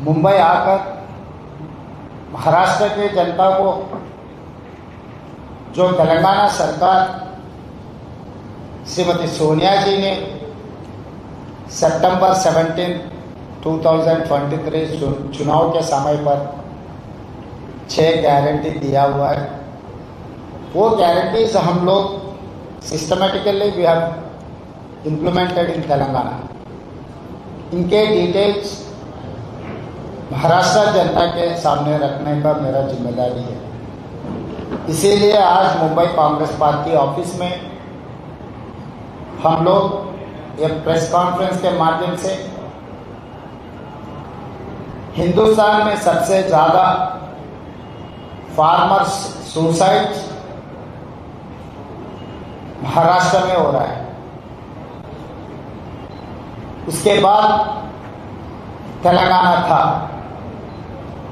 मुंबई आकर महाराष्ट्र के जनता को जो तेलंगाना सरकार श्रीमती सोनिया जी ने सितंबर 17, 2023 चुनाव के समय पर 6 गारंटी दिया हुआ है। वो गारंटीज हम लोग systematically we have implemented in Telangana. इनके डिटेल्स महाराष्ट्र जनता के सामने रखने का मेरा जिम्मेदारी है। इसीलिए आज मुंबई कांग्रेस पार्टी ऑफिस में हम लोग एक प्रेस कॉन्फ्रेंस के माध्यम से हिंदुस्तान में सबसे ज़्यादा फार्मर्स सुसाइड महाराष्ट्र में हो रहा है, उसके बाद तेलंगाना था।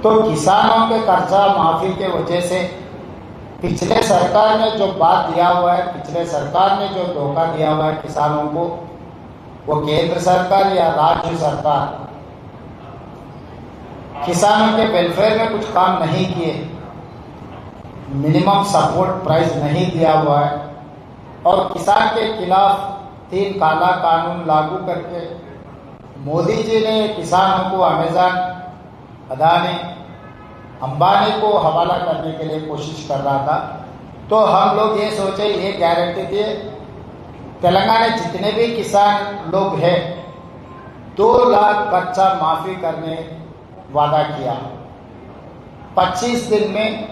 तो किसानों के कर्जा माफी के वजह से पिछले सरकार ने जो बात दिया हुआ है, पिछले सरकार ने जो धोखा दिया हुआ है किसानों को, वो केंद्र सरकार या राज्य सरकार किसानों के वेलफेयर में कुछ काम नहीं किए, मिनिमम सपोर्ट प्राइस नहीं दिया हुआ है और किसान के खिलाफ 3 काला कानून लागू करके मोदी जी ने किसानों को अमेज़न, अदानी, अंबानी को हवाला करने के लिए कोशिश कर रहा था। तो हम लोग ये सोचे, ये गारंटी दिए तेलंगाना जितने भी किसान लोग हैं 2 लाख कर्जा माफी करने वादा किया। 25 दिन में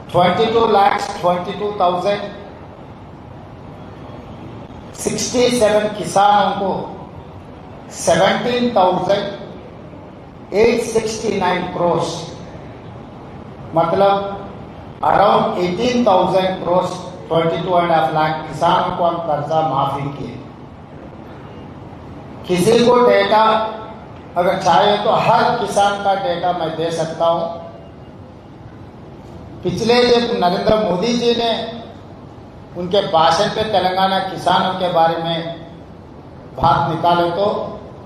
22,22,67 किसानों को 17,869 crores, मतलब अराउंड 18,000 crores, 22.5 लाख किसानों को हम कर्जा माफी किए। किसी को डेटा अगर चाहे तो हर किसान का डेटा मैं दे सकता हूं। पिछले जब नरेंद्र मोदी जी ने उनके भाषण पे तेलंगाना किसानों के बारे में बात निकाले तो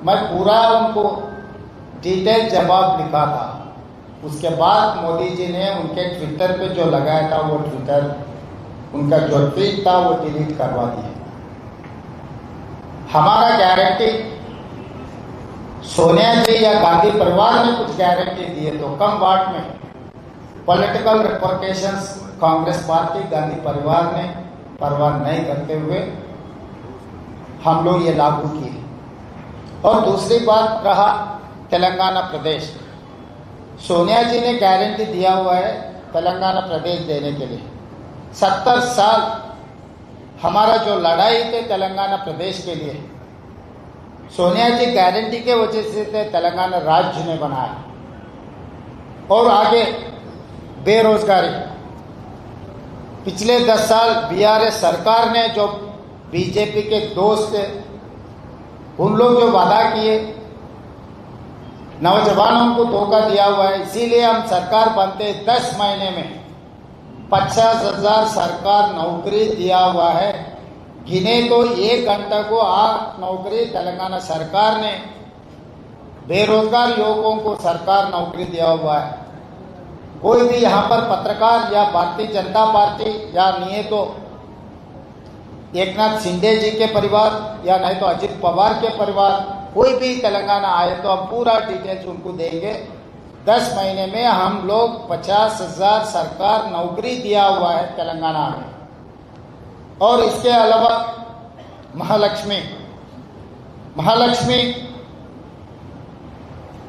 मैं पूरा उनको डिटेल जवाब लिखा था। उसके बाद मोदी जी ने उनके ट्विटर पे जो लगाया था वो ट्विटर, उनका जो ट्वीट था वो डिलीट करवा दिया। हमारा गारंटी सोनिया जी या गांधी परिवार ने कुछ गारंटी दिए तो कम वाट में पॉलिटिकल रिपोर्टेशंस कांग्रेस पार्टी, गांधी परिवार ने परवाह नहीं करते हुए हम लोग ये लागू किए। और दूसरी बात रहा तेलंगाना प्रदेश, सोनिया जी ने गारंटी दिया हुआ है तेलंगाना प्रदेश देने के लिए। 70 साल हमारा जो लड़ाई थे तेलंगाना प्रदेश के लिए, सोनिया जी गारंटी के वजह से तेलंगाना राज्य ने बनाया। और आगे बेरोजगारी, पिछले 10 साल बीआरएस सरकार ने जो बीजेपी के दोस्त थे उन लोग जो वादा किए, नौजवानों को धोखा दिया हुआ है। इसीलिए हम सरकार बनते 10 महीने में 50,000 सरकार नौकरी दिया हुआ है। गिने तो 1 घंटे को 8 नौकरी तेलंगाना सरकार ने बेरोजगार युवकों को सरकार नौकरी दिया हुआ है। कोई भी यहाँ पर पत्रकार या भारतीय जनता पार्टी या नहीं तो एकनाथ शिंदे जी के परिवार या नहीं तो अजित पवार के परिवार, कोई भी तेलंगाना आए तो हम पूरा डिटेल्स उनको देंगे। 10 महीने में हम लोग 50,000 सरकार नौकरी दिया हुआ है तेलंगाना में। और इसके अलावा महालक्ष्मी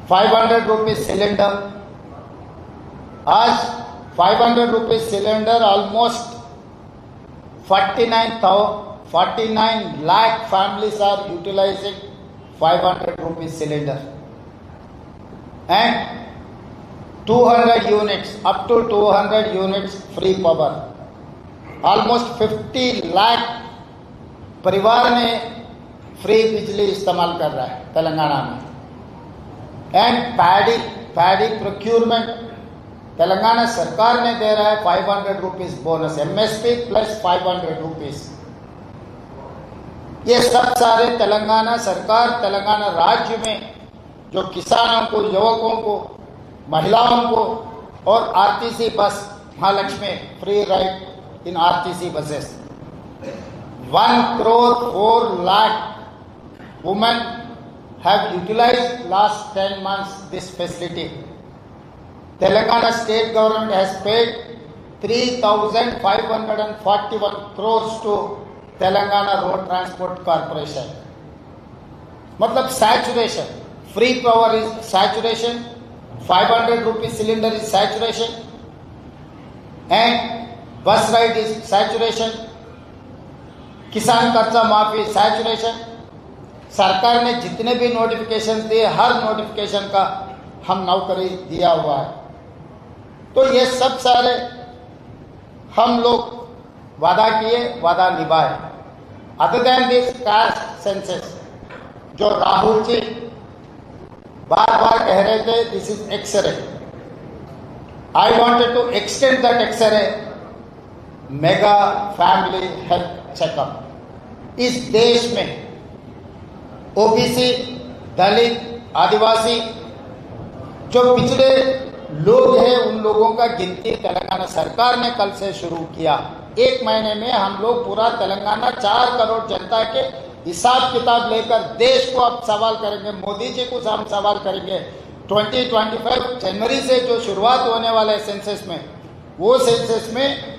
500 रुपीज सिलेंडर, आज 500 rupees cylinder almost 49 lakh families are utilizing 500 rupees cylinder and 200 units, up to 200 units free power, almost 50 lakh परिवार ने फ्री बिजली इस्तेमाल कर रहा है तेलंगाना में। एंड पैडी प्रोक्यूरमेंट तेलंगाना सरकार ने दे रहा है 500 rupees bonus, MSP plus 500 rupees. ये सब सारे तेलंगाना सरकार, तेलंगाना राज्य में जो किसानों को, युवकों को, महिलाओं को और RTC bus Mahalakshmi free ride in RTC buses 1,04,00,000 women have utilized last 10 months this facility. Telangana state government has paid 3,541 crores to Telangana Road Transport Corporation. मतलब saturation, free power is saturation, 500 rupees cylinder is saturation, and bus ride is saturation, किसान कर्जा माफी saturation. सरकार ने जितने भी notification दिए हर notification का हम नौकरी दिया हुआ है। तो ये सब सारे हम लोग वादा किए, वादा निभाए। Other than this caste census जो राहुल जी बार बार कह रहे थे this is X-ray, I wanted to extend that X-ray mega family health checkup. इस देश में ओबीसी, दलित, आदिवासी जो पिछड़े लोग हैं उन लोगों का गिनती तेलंगाना सरकार ने कल से शुरू किया। एक महीने में हम लोग पूरा तेलंगाना 4 करोड़ जनता के हिसाब किताब लेकर देश को अब सवाल करेंगे, मोदी जी को हम सवाल करेंगे। 2025 जनवरी से जो शुरुआत होने वाला है सेंसस में, वो सेंसस में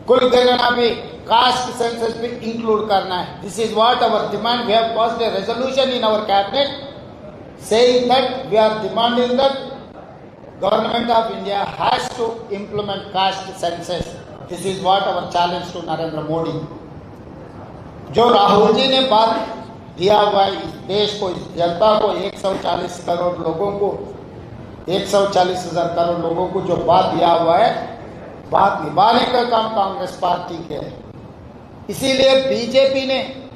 कुल गणना भी कास्ट सेंसस भी इंक्लूड करना है। This is what our demand. We have passed a resolution in our cabinet saying that we are demanding that government of India has to implement caste census. This is what our challenge to Narendra Modi. जो राहुल जी ने बात दिया हुआ है इस देश को, इस जनता को, 140 करोड़ लोगों को, 140,000 करोड़ लोगों को जो बात दिया हुआ है, बात निभाने का काम कांग्रेस पार्टी के है। इसीलिए बीजेपी ने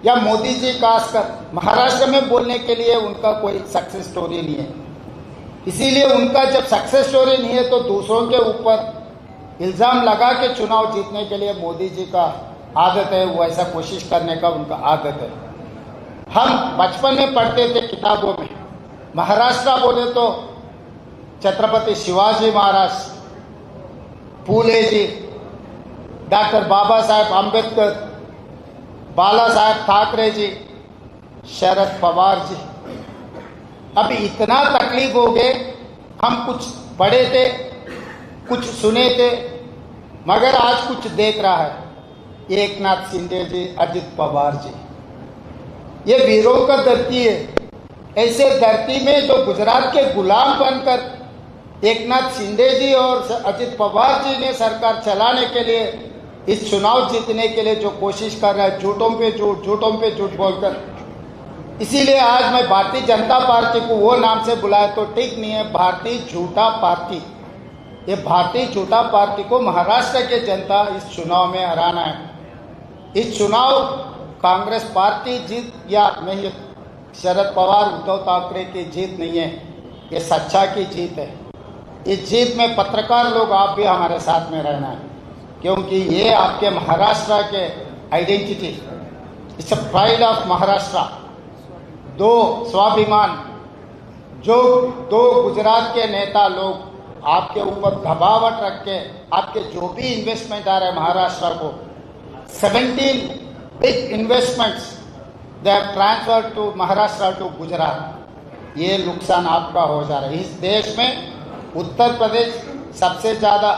या मोदी जी खासकर महाराष्ट्र में बोलने के लिए उनका कोई सक्सेस स्टोरी नहीं है। इसीलिए उनका जब सक्सेस स्टोरी नहीं है तो दूसरों के ऊपर इल्जाम लगा के चुनाव जीतने के लिए मोदी जी का आदत है, वो ऐसा कोशिश करने का उनका आदत है। हम बचपन में पढ़ते थे किताबों में, महाराष्ट्र बोले तो छत्रपति शिवाजी महाराज, फूले जी, डॉक्टर बाबा साहेब आम्बेडकर, बाला साहेब ठाकरे जी, शरद पवार जी। अभी इतना तकलीफ हो गए, हम कुछ पढ़े थे, कुछ सुने थे, मगर आज कुछ देख रहा है। एकनाथ शिंदे जी, अजित पवार जी, ये वीरों का धरती है। ऐसे धरती में जो गुजरात के गुलाम बनकर एकनाथ शिंदे जी और अजित पवार जी ने सरकार चलाने के लिए, इस चुनाव जीतने के लिए जो कोशिश कर रहा है, झूठों पे झूठ बोलकर। इसीलिए आज मैं भारतीय जनता पार्टी को वो नाम से बुलाया तो ठीक नहीं है, भारतीय झूठा पार्टी। ये भारतीय झूठा पार्टी को महाराष्ट्र के जनता इस चुनाव में हराना है। इस चुनाव कांग्रेस पार्टी जीत या नहीं, शरद पवार, उद्धव ठाकरे की जीत नहीं है, ये सच्चा की जीत है। इस जीत में पत्रकार लोग आप भी हमारे साथ में रहना है, क्योंकि ये आपके महाराष्ट्र के identity, it's a pride of Maharashtra. दो स्वाभिमान, जो दो गुजरात के नेता लोग आपके ऊपर दबावट रख के आपके जो भी इन्वेस्टमेंट आ रहे हैं महाराष्ट्र को, 17 big investments they have transferred to Maharashtra to Gujarat. ये नुकसान आपका हो जा रहा है। इस देश में उत्तर प्रदेश सबसे ज़्यादा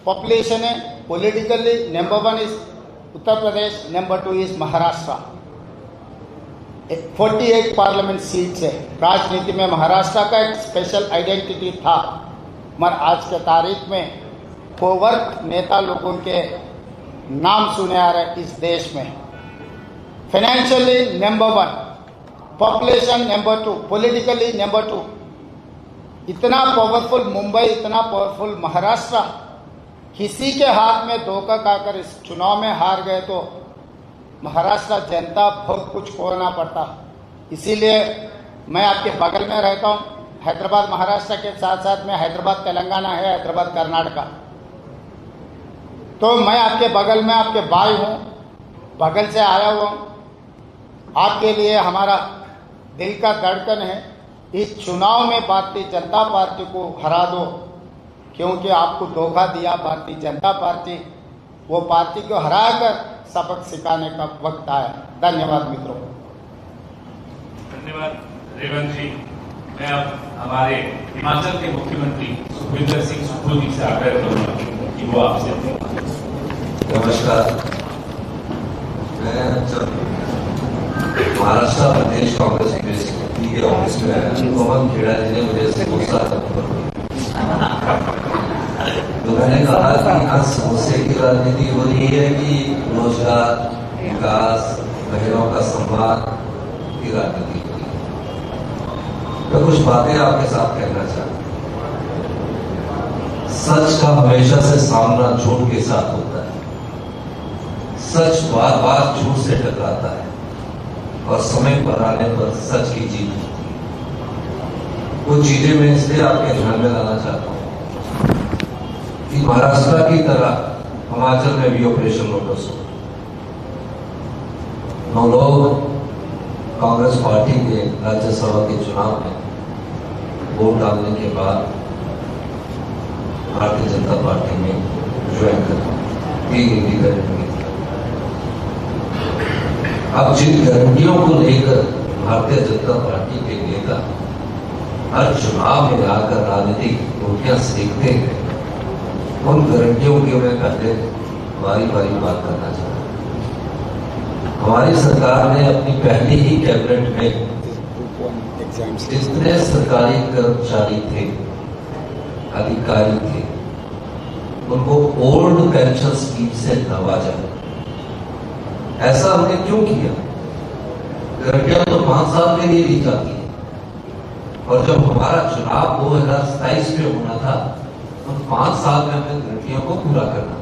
पॉपुलेशन है, politically number 1 is Uttar Pradesh, number 2 is Maharashtra. 48 parliament seats है। राजनीति में महाराष्ट्र का एक स्पेशल आइडेंटिटी था, मगर आज के तारीख में कोवर्ट नेता लोगों के नाम सुने आ रहे इस देश में। Financially number 1, population number 2, politically number 2। इतना पावरफुल मुंबई, इतना पावरफुल महाराष्ट्र, किसी के हाथ में धोखा खाकर इस चुनाव में हार गए तो महाराष्ट्र जनता बहुत कुछ खोना पड़ता। इसीलिए मैं आपके बगल में रहता हूँ। हैदराबाद महाराष्ट्र के साथ साथ में हैदराबाद तेलंगाना है, हैदराबाद कर्नाटका। तो मैं आपके बगल में आपके भाई हूँ, बगल से आया हुआ हूँ। आपके लिए हमारा दिल का धड़कन है। इस चुनाव में भारतीय जनता पार्टी को हरा दो, क्योंकि आपको धोखा दिया भारतीय जनता पार्टी। वो पार्टी को हराकर सबक सिखाने का वक्त आया। धन्यवाद मित्रों। धन्यवाद रेवंत जी। मैं अब हमारे हिमाचल के मुख्यमंत्री सुखविंदर सिंह सुक्खू जी से आग्रह करूंगा कि वो आपसे। नमस्कार। मैं जब महाराष्ट्र प्रदेश कांग्रेस के ऑफिस में आया, पवन खेड़ा जी ने मुझे समोसा तो मैंने कहा कि आज समोसे की राजनीति हो रही है कि रोजगार, विकास, महिलाओं का सम्मान की राजनीति हो रही है। मैं कुछ बातें आपके साथ कहना चाहता हूं। सच का हमेशा से सामना झूठ के साथ होता है। सच बार बार झूठ से टकराता है और समय पर आने पर सच की जीत होती है। कुछ चीजें मैं इसलिए आपके ध्यान में लाना चाहता हूं कि महाराष्ट्र की तरह हिमाचल में भी ऑपरेशन लोटस हो। 9 लोग कांग्रेस पार्टी के राज्यसभा के चुनाव में वोट डालने के बाद भारतीय जनता पार्टी में ज्वाइन कर अब जिन गारंटियों को लेकर भारतीय जनता पार्टी के नेता हर चुनाव में आकर राजनीतिक रोटियां सेकते हैं, उन गारंटियों की मैं पहले बारी बारी बात करना चाहता हूं। हमारी सरकार ने अपनी पहली ही कैबिनेट में जितने सरकारी कर्मचारी थे, अधिकारी थे, उनको ओल्ड पेंशन स्कीम से नवाजा। ऐसा हमने क्यों किया? गारंटियां तो 5 साल के लिए दी जाती है, और जब हमारा चुनाव 2027 में होना था तो 5 साल में हमें गारंटियों को पूरा करना।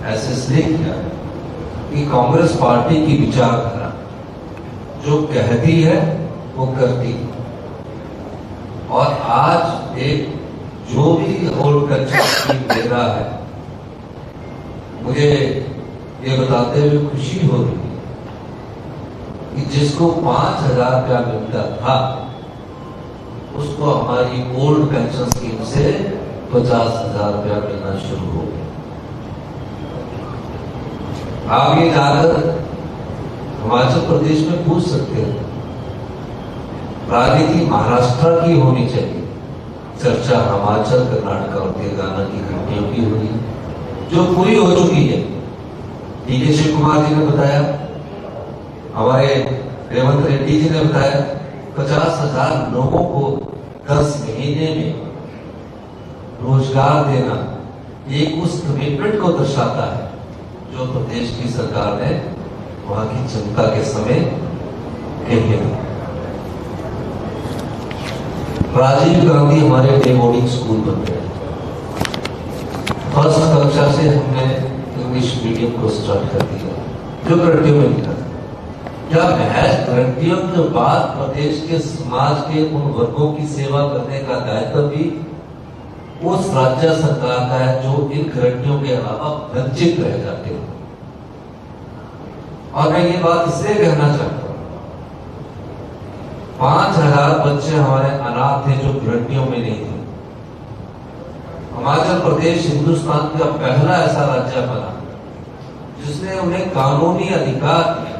ऐसे इसलिए किया कि कांग्रेस पार्टी की विचारधारा जो कहती है वो करती है। और आज एक जो भी ओल्ड पेंशन स्कीम दे रहा है, मुझे ये बताते हुए खुशी हो रही है कि जिसको 5,000 रुपया मिलता था उसको हमारी ओल्ड पेंशन स्कीम से 50,000 रुपया मिलना शुरू हो गया। आप ये जाकर हिमाचल प्रदेश में पूछ सकते हैं। राजनीति महाराष्ट्र की होनी चाहिए, चर्चा हिमाचल, कर्नाटक और तेलंगाना की घटनाओं की हो रही है जो पूरी हो चुकी है। डीके शिव कुमार जी ने बताया, हमारे रेवंत रेड्डी जी ने बताया, 50,000 लोगों को 10 महीने में रोजगार देना एक उस कमिटमेंट को दर्शाता है जो प्रदेश की सरकार ने वहां की जनता के समय कही है। राजीव गांधी हमारे डे बोर्डिंग स्कूल बन गए। फर्स्ट कक्षा से हमने इंग्लिश मीडियम को स्टार्ट कर दिया, जो गारंटियों में लिखा था। क्या महज गारंटियों के बाद प्रदेश के समाज के उन वर्गों की सेवा करने का दायित्व भी उस राज्य सरकार का है जो इन गारंटियों के अलावा वंचित रह जाते हैं? और मैं ये बात इसलिए कहना चाहता हूं, 5,000 बच्चे हमारे अनाथ थे जो गारंटियों में नहीं थे। हिमाचल प्रदेश हिंदुस्तान का पहला ऐसा राज्य बना जिसने उन्हें कानूनी अधिकार दिया।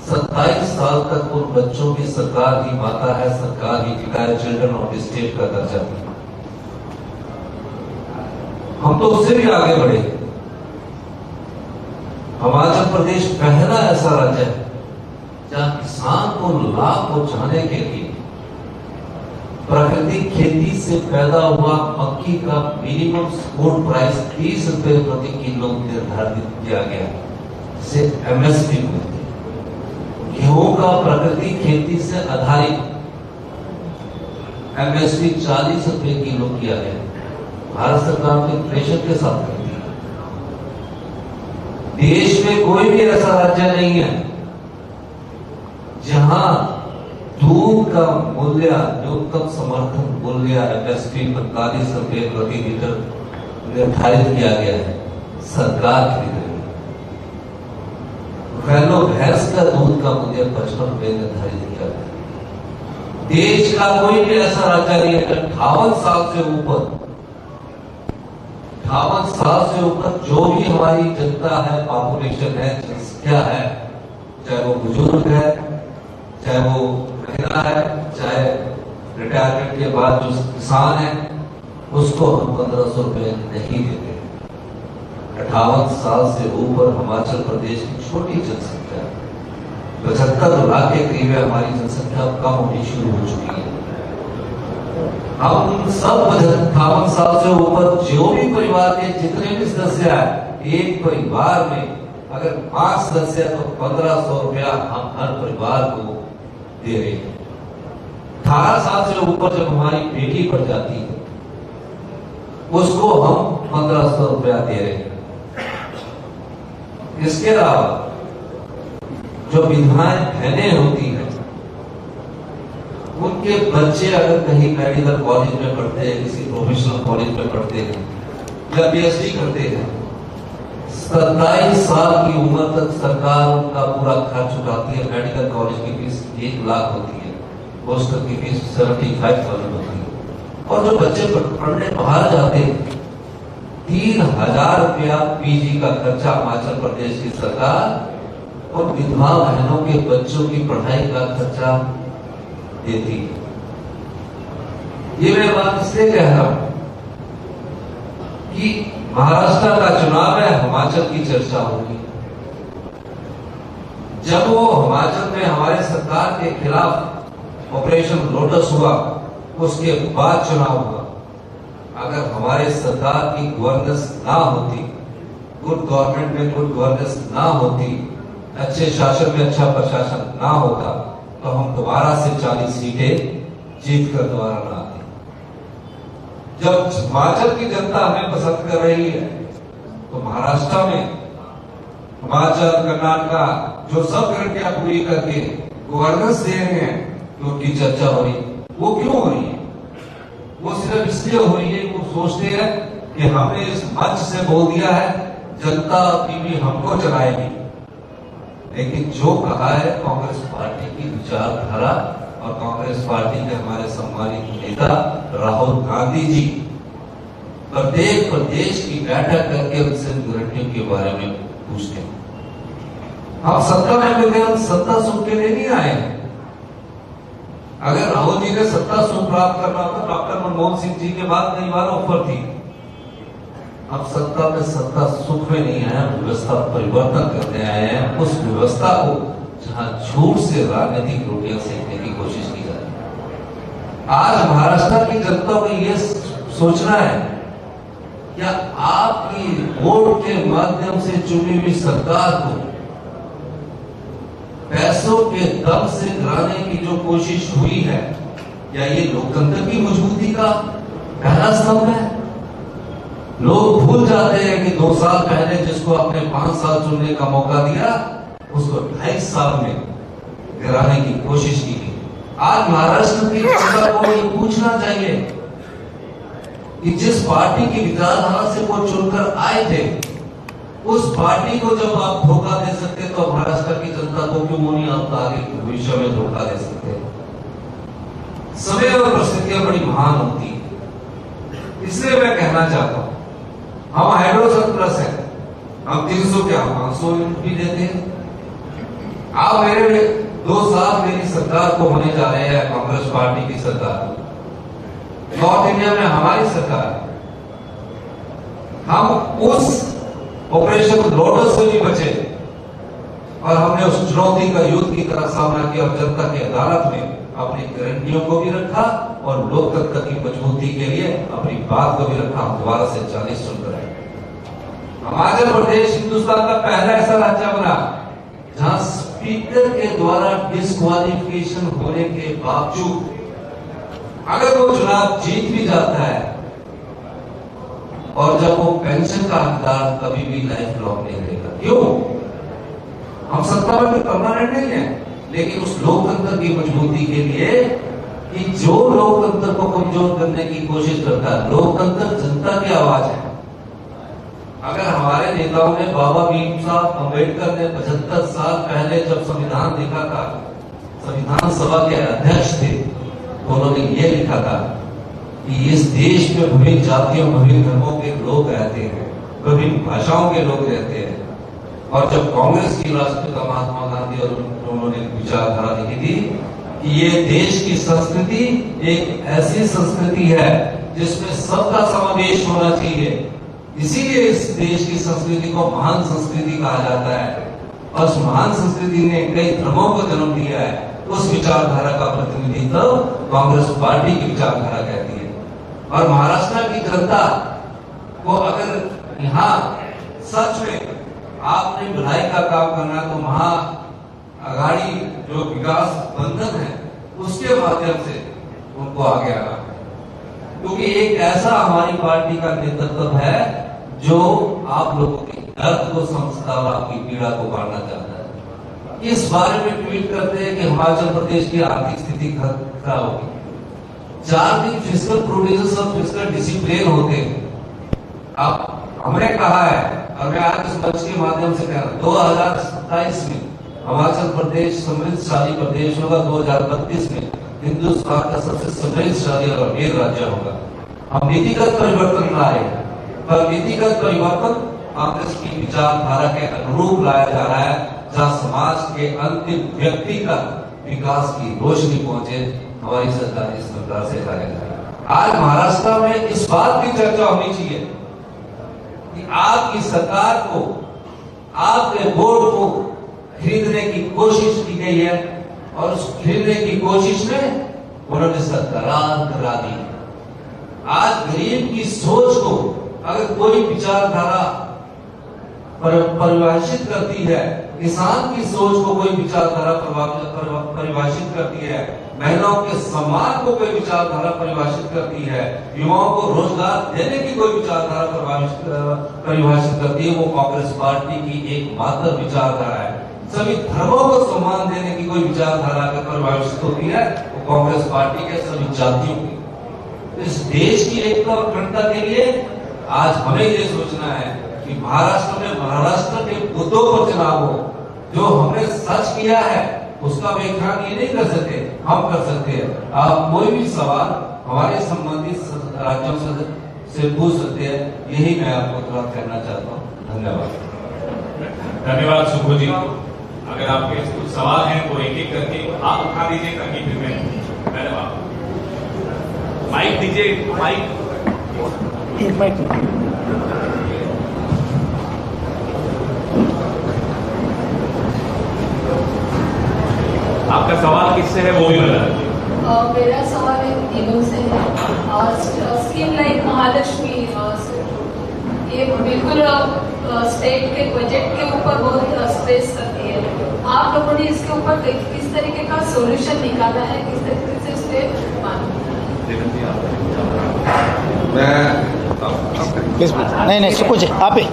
27 साल तक उन बच्चों की सरकार ही माता है, सरकार ही पिता है, चिल्ड्रन ऑफ द स्टेट का दर्जा दिया। हम तो उससे भी आगे बढ़े। हिमाचल प्रदेश पहला ऐसा राज्य है जहां किसान को लाभ पहुंचाने के लिए प्राकृतिक खेती से पैदा हुआ मक्की का मिनिमम सपोर्ट प्राइस 30 रुपए प्रति किलो निर्धारित किया गया, जिसे एमएसपी बोलते हैं। गेहूं का प्राकृतिक खेती से आधारित एमएसपी 40 रुपए किलो किया गया। भारत सरकार ने प्रेशर के साथ कर दिया। देश में कोई भी ऐसा राज्य नहीं है जहां दूध का मूल्य, न्यूनतम समर्थन मूल्य एमएसपी 45 रुपए प्रति लीटर निर्धारित किया गया है। सरकार खरीद रही है। भैंस का दूध का मूल्य 55 रुपए निर्धारित किया गया है। देश का कोई भी ऐसा राज्य नहीं है 58 साल से ऊपर 58 साल से ऊपर जो भी हमारी जनता है, पॉपुलेशन है, जनसंख्या है, चाहे वो बुजुर्ग है, चाहे वो महिला है, चाहे रिटायरमेंट के बाद जो किसान है, उसको हम 1500 रुपए नहीं देते। 58 साल से ऊपर हिमाचल प्रदेश की छोटी जनसंख्या 75 लाख के करीब है, हमारी जनसंख्या कम होनी शुरू हो चुकी है। हम सब 58 साल से ऊपर जो भी परिवार के जितने भी सदस्य है, एक परिवार में अगर 5 सदस्य है तो 1500 रुपया हम हर परिवार को दे रहे हैं। 18 साल से ऊपर जब हमारी बेटी बढ़ जाती है उसको हम 1500 रुपया दे रहे हैं। इसके अलावा जो विधवाएं बहनें होती हैं, उनके बच्चे अगर कहीं मेडिकल कॉलेज में पढ़ते हैं, किसी प्रोफेशनल कॉलेज में पढ़ते हैं या पीएचडी करते हैं, 27 साल की उम्र तक सरकार उनका पूरा खर्च चुकाती है। मेडिकल कॉलेज की फीस 1 लाख होती है, हॉस्टल की फीस 75,000 होती है। और जो बच्चे पढ़ने बाहर जाते हैं 3000 रुपया पीजी का खर्चा हिमाचल प्रदेश की सरकार और विधवा बहनों के बच्चों की पढ़ाई का खर्चा देती है। ये मैं बात इसलिए कह रहा हूं कि महाराष्ट्र का चुनाव है, हिमाचल की चर्चा होगी। जब वो हिमाचल में हमारे सरकार के खिलाफ ऑपरेशन लोटस हुआ, उसके बाद चुनाव हुआ। अगर हमारे सरकार की गवर्नेंस ना होती, गुड गवर्नमेंट में गुड गवर्नेंस ना होती, अच्छे शासन में अच्छा प्रशासन ना होता, तो हम दोबारा से 40 सीटें जीत कर दोबारा ना आते। जब हिमाचल की जनता हमें पसंद कर रही है तो महाराष्ट्र में, हिमाचल, कर्नाटक जो सब गारंटियां पूरी करके गवर्नेंस दे रहे हैं, तो उनकी चर्चा हो रही है। वो क्यों हो रही है? वो सिर्फ इसलिए हो रही है, वो सोचते हैं कि हमने इस मंच से बोल दिया है, जनता टीवी हमको चलाएगी। लेकिन जो कहा है कांग्रेस पार्टी की विचारधारा और कांग्रेस पार्टी के हमारे सम्मानित नेता राहुल गांधी जी प्रत्येक प्रदेश की बैठक करके उनसे गारंटियों के बारे में पूछते हैं। हम सत्ता में मिलते, हम सत्ता सुख के लिए नहीं आए हैं। अगर राहुल जी ने सत्ता सुख प्राप्त करना होता, डॉक्टर मनमोहन सिंह जी के बाद कई बार ऑफर थी। अब सत्ता में सत्ता सुख में नहीं आया, व्यवस्था परिवर्तन करने आए हैं। उस व्यवस्था को जहां झूठ से राजनीतिक रोटियां सेकने की कोशिश की जा रही है। आज महाराष्ट्र की जनता को यह सोचना है, क्या आपकी वोट के माध्यम से चुनी हुई सरकार को पैसों के दम से गिराने की जो कोशिश हुई है, क्या ये लोकतंत्र की मजबूती का पहला स्तंभ है? लोग भूल जाते हैं कि 2 साल पहले जिसको आपने 5 साल चुनने का मौका दिया, उसको 2.5 साल में गिराने की कोशिश की गई। आज महाराष्ट्र की जनता को ये पूछना चाहिए कि जिस पार्टी की विचारधारा से वो चुनकर आए थे, उस पार्टी को जब आप धोखा दे सकते तो महाराष्ट्र की जनता को क्यों नहीं आप आगे भविष्य में धोखा दे सकते? समय और परिस्थितियां बड़ी महान होती है। इसलिए मैं कहना चाहता हूं, हम हाइड्रोजन प्लस है, हम 300 क्या 500 यूनिट भी देते हैं। आप मेरे 2 साल मेरी सरकार को होने जा रहे हैं, कांग्रेस पार्टी की सरकार, नॉर्थ इंडिया में हमारी सरकार। हम उस ऑपरेशन लोटस से भी बचे और हमने उस चुनौती का युद्ध की तरह सामना किया और जनता की अदालत में अपनी गारंटियों को भी रखा और लोकतंत्र की मजबूती के लिए अपनी बात को भी रखा। हम दोबारा से 40 चुनकर आए। हिमाचल प्रदेश हिंदुस्तान का पहला ऐसा राज्य बना जहां स्पीकर के द्वारा डिस्क्वालिफिकेशन होने के बावजूद अगर वो चुनाव जीत भी जाता है और जब वो पेंशन का हकदार कभी भी लाइफ लॉन्ग नहीं रहेगा। क्यों? हम सत्ता में परमानेंट नहीं है, लेकिन उस लोकतंत्र की मजबूती के लिए कि जो लोकतंत्र को कमजोर करने की कोशिश करता है, लोकतंत्र जनता की आवाज है। अगर हमारे नेताओं ने, बाबा भीम साहब अम्बेडकर ने 75 साल पहले जब संविधान लिखा था, संविधान सभा के अध्यक्ष थे, तो उन्होंने ये लिखा था कि इस देश में विभिन्न जातियों विभिन्न धर्मों के लोग रहते हैं, विभिन्न भाषाओं के लोग रहते हैं। और जब कांग्रेस की राष्ट्रपिता महात्मा गांधी और उन्होंने विचारधारा लिखी थी कि ये देश की संस्कृति एक ऐसी संस्कृति है जिसमें सबका समावेश होना चाहिए, इसीलिए इस देश की संस्कृति को महान संस्कृति कहा जाता है। और उस महान संस्कृति ने कई धर्मों को जन्म दिया है। उस विचारधारा का प्रतिनिधित्व कांग्रेस पार्टी की विचारधारा कहती है। और महाराष्ट्र की जनता को अगर यहाँ सच में आपने भलाई का काम करना है तो महा आघाड़ी जो विकास बंधन है उसके माध्यम से उनको आगे आना, क्योंकि एक ऐसा हमारी पार्टी का नेतृत्व है जो आप लोगों के दर्द को समझता और आपकी पीड़ा को बांटना चाहता है। इस बारे में ट्वीट करते हैं कि हिमाचल प्रदेश की आर्थिक स्थिति खराब होगी। 4 दिन फिस्कल प्रोड्यूसर्स और फिस्कल डिसिप्लिन होते हैं। अब हमने कहा है और मैं आज इस मंच के माध्यम से कह रहा हूं 2027 में हिमाचल प्रदेश समृद्धशाली प्रदेश होगा, 2032 में हिंदुस्तान का सबसे समृद्धशाली और अमीर राज्य होगा। हम नीतिगत परिवर्तन लाए, पर नीतिगत परिवर्तन कांग्रेस की विचारधारा के अनुरूप लाया जा रहा है, जहां समाज के अंतिम व्यक्ति का विकास की रोशनी पहुंचे। हमारी सरकार इस प्रकार से कार्य करेगी। आज महाराष्ट्र में इस बात की चर्चा होनी चाहिए कि आपकी सरकार को, आपके वोट को खरीदने की कोशिश की गई है और उस खरीदने की कोशिश में उन्होंने सरकार करा दी। आज गरीब की सोच को अगर कोई विचारधारा परिभाषित करती है, किसान की सोच को कोई विचारधारा परिभाषित करती है, महिलाओं के सम्मान को कोई विचारधारा परिभाषित करती है, युवाओं को रोजगार देने की कोई विचारधारा परिभाषित करती है, वो कांग्रेस पार्टी की एकमात्र विचारधारा है। सभी धर्मों को सम्मान देने की कोई विचारधारा अगर परिभाषित होती है वो कांग्रेस पार्टी के सभी जातियों की। इस देश की एकता और अखंडता के लिए आज हमें ये सोचना है कि महाराष्ट्र में महाराष्ट्र के मुद्दों पर चुनाव हो। जो हमने सच किया है उसका व्याख्यान ये नहीं कर सकते, हम कर सकते हैं। आप कोई भी सवाल हमारे संबंधित राज्यों से पूछ सकते हैं। यही मैं आपको तुरंत कहना चाहता हूँ। धन्यवाद। धन्यवाद सुब्बू जी। अगर आपके कुछ सवाल हैं तो एक एक करके आप उठा दीजिए ताकि फिर मैं माइक दीजिए, माइक एक माइक। आपका सवाल किससे है वो भी बता दीजिए। मेरा सवाल एक तीनों से है। स्कीम लाइक महालक्ष्मी ये बिल्कुल स्टेट के बजट के ऊपर बहुत स्ट्रेस करती है। आप लोगों ने इसके ऊपर किस तरीके का सॉल्यूशन निकाला है, किस तरीके से उस पर नहीं कुछ आप ही।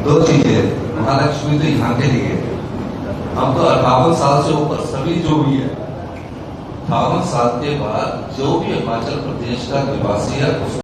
2 चीजें। महालक्ष्मी तो यहाँ के लिए, हम तो 58 साल से ऊपर सभी जो भी है, 58 साल के बाद जो भी हिमाचल प्रदेश का निवासी है